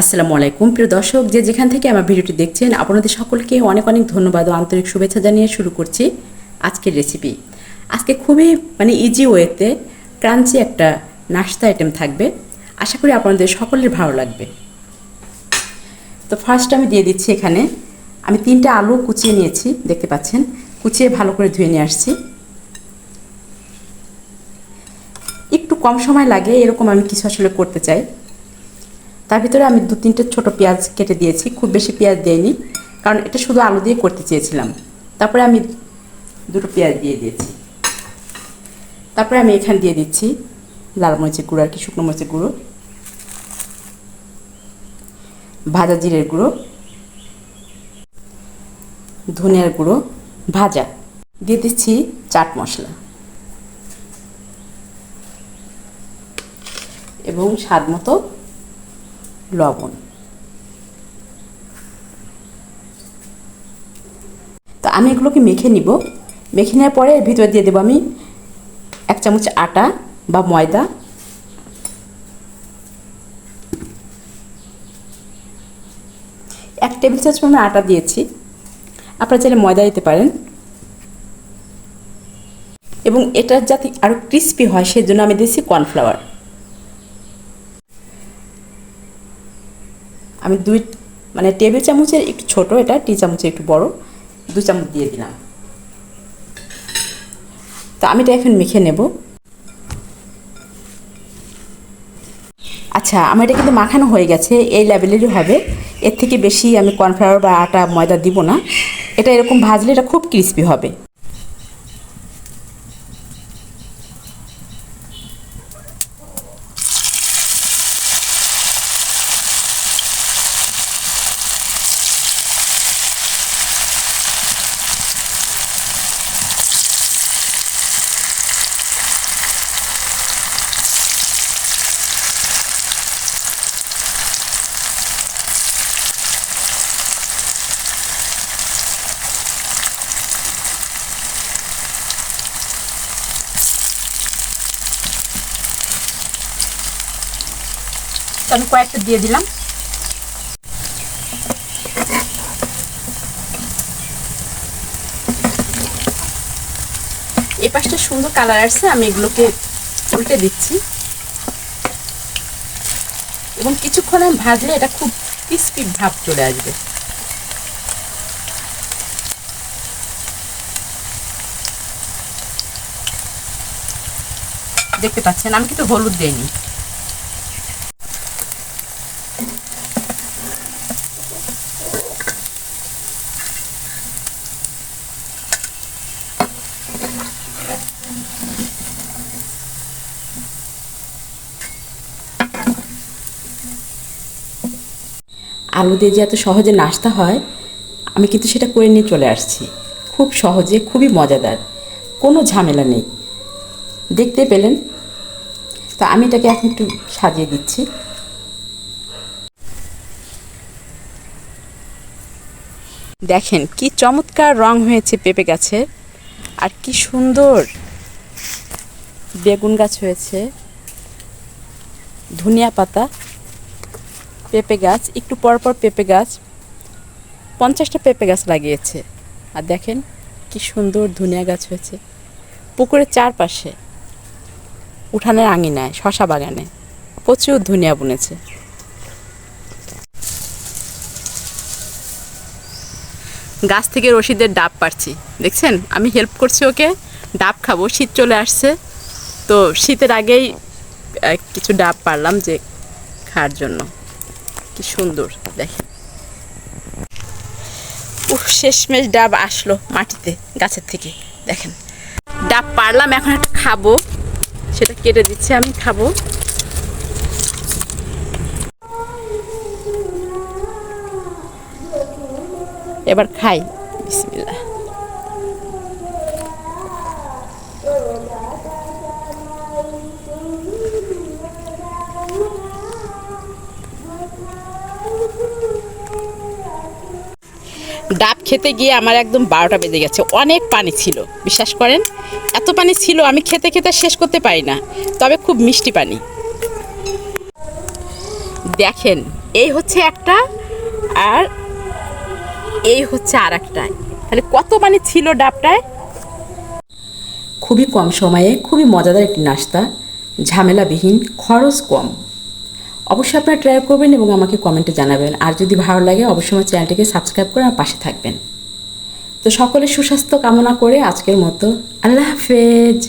আসসালামু আলাইকুম প্রিয় দর্শক, যে যেখান থেকে আমার ভিডিওটি দেখছেন আপনাদের সকলকে অনেক অনেক ধন্যবাদ ও আন্তরিক শুভেচ্ছা জানিয়ে শুরু করছি আজকের রেসিপি। আজকে খুবই ইজি ওয়েতে ক্রাঞ্চি একটা নাস্তা আইটেম থাকবে। আশা করি আপনাদের সকলের ভালো লাগবে। তো ফার্স্ট আমি দিয়ে দিচ্ছি, এখানে আমি 3টা আলু কুচিয়ে নিয়েছি, দেখতে পাচ্ছেন, কুচিয়ে ভালো করে ধুয়ে নিয়ে আসছি। একটু কম সময় লাগে এরকম আমি কিছু আসলে করতে চাই। তার ভিতরে আমি 2-3টে ছোট পেঁয়াজ কেটে দিয়েছি, খুব বেশি পেঁয়াজ দেইনি কারণ এটা শুধু আলু দিয়ে করতে চেয়েছিলাম। তারপরে আমি 2টো পেঁয়াজ দিয়ে দিয়েছি। তারপরে আমি এখানে দিয়ে দিচ্ছি লাল মরিচের গুঁড়ো, আর কি শুকনো মরিচের গুঁড়ো, ভাজা জিরের গুঁড়ো, ধনিয়ার গুঁড়ো ভাজা, দিয়ে দিচ্ছি চাট মশলা এবং স্বাদ মতো লবণ। তো আমি এগুলোকে মেখে নিব। মেখে নেওয়ার পরে এর ভিতরে দিয়ে দেবো আমি 1 চামচ আটা বা ময়দা, 1 টেবিল চামচ আমি আটা দিয়েছি, আপনারা চাইলে ময়দা দিতে পারেন। এবং এটা যাতে আরও ক্রিস্পি হয় সেজন্য আমি দিয়েছি কর্নফ্লাওয়ার। আমি 2 টেবিল চামচের একটু ছোট, এটা টি চামচের একটু বড়, 2 চামচ দিয়ে দিলাম। তো আমি এটা এখন মেখে নেব। আচ্ছা, আমার এটা কিন্তু মাখানো হয়ে গেছে, এই লেভেলেরই হবে, এর থেকে বেশি আমি কর্নফ্লাওয়ার বা আটা ময়দা দিব না। এটা এরকম ভাজলে এটা খুব ক্রিস্পি হবে। তো আমি কয়েকটা দিয়ে দিলাম। এই পাশটা সুন্দর কালার আসছে, আমি এগুলোকে উল্টে দিচ্ছি এবং কিছুক্ষণ আমি ভাজলে এটা খুব ক্রিস্পি ভাব চলে আসবে। দেখতে পাচ্ছেন আমি কিন্তু হলুদ দেইনি। আলু দিয়ে যে এত সহজে নাস্তা হয় আমি কিন্তু সেটা করে নিয়ে চলে আসছি, খুব সহজে, খুবই মজাদার, কোনো ঝামেলা নেই। দেখতে পেলেন? তো আমি এটাকে এখন একটু সাজিয়ে দিচ্ছি। দেখেন কি চমৎকার রং হয়েছে পেঁপে গাছের, আর কি সুন্দর বেগুন গাছ হয়েছে, ধনিয়া পাতা, পেঁপে গাছ, একটু পরপর পেঁপে গাছ, 50টা পেঁপে গাছ লাগিয়েছে। আর দেখেন কি সুন্দর ধনিয়া গাছ হয়েছে পুকুরের চারপাশে, উঠানের আঙিনায়, শশা বাগানে প্রচুর ধনিয়া বুনেছে। গাছ থেকে রশিদের ডাব পারছি, দেখছেন, আমি হেল্প করছি ওকে। ডাব খাবো, শীত চলে আসছে তো শীতের আগেই কিছু ডাব পারলাম যে খাওয়ার জন্য। কি সুন্দর দেখেন, শেষমেশ ডাব আসলো মাটিতে গাছের থেকে। দেখেন ডাব পারলাম, এখন একটা খাবো, সেটা কেটে দিচ্ছে, আমি খাবো। এবার খাই, বিসমিল্লাহ। ডাব খেতে গিয়ে আমার একদম 12টা বেজে গেছে, অনেক পানি ছিল, বিশ্বাস করেন, এত পানি ছিল আমি খেতে খেতে শেষ করতে পারি না, তবে খুব মিষ্টি পানি। দেখেন এই হচ্ছে একটা, আর এই হচ্ছে আর একটা। তাহলে কত মানে ছিল ডাবটায়। খুবই কম সময়ে খুবই মজাদার একটি নাস্তা, ঝামেলাবিহীন, খরচ কম। অবশ্যই আপনারা ট্রাই করবেন এবং আমাকে কমেন্টে জানাবেন। আর যদি ভালো লাগে অবশ্যই আমার চ্যানেলটিকে সাবস্ক্রাইব করে আমার পাশে থাকবেন। তো সকলের সুস্বাস্থ্য কামনা করে আজকের মতো আল্লাহ হাফেজ।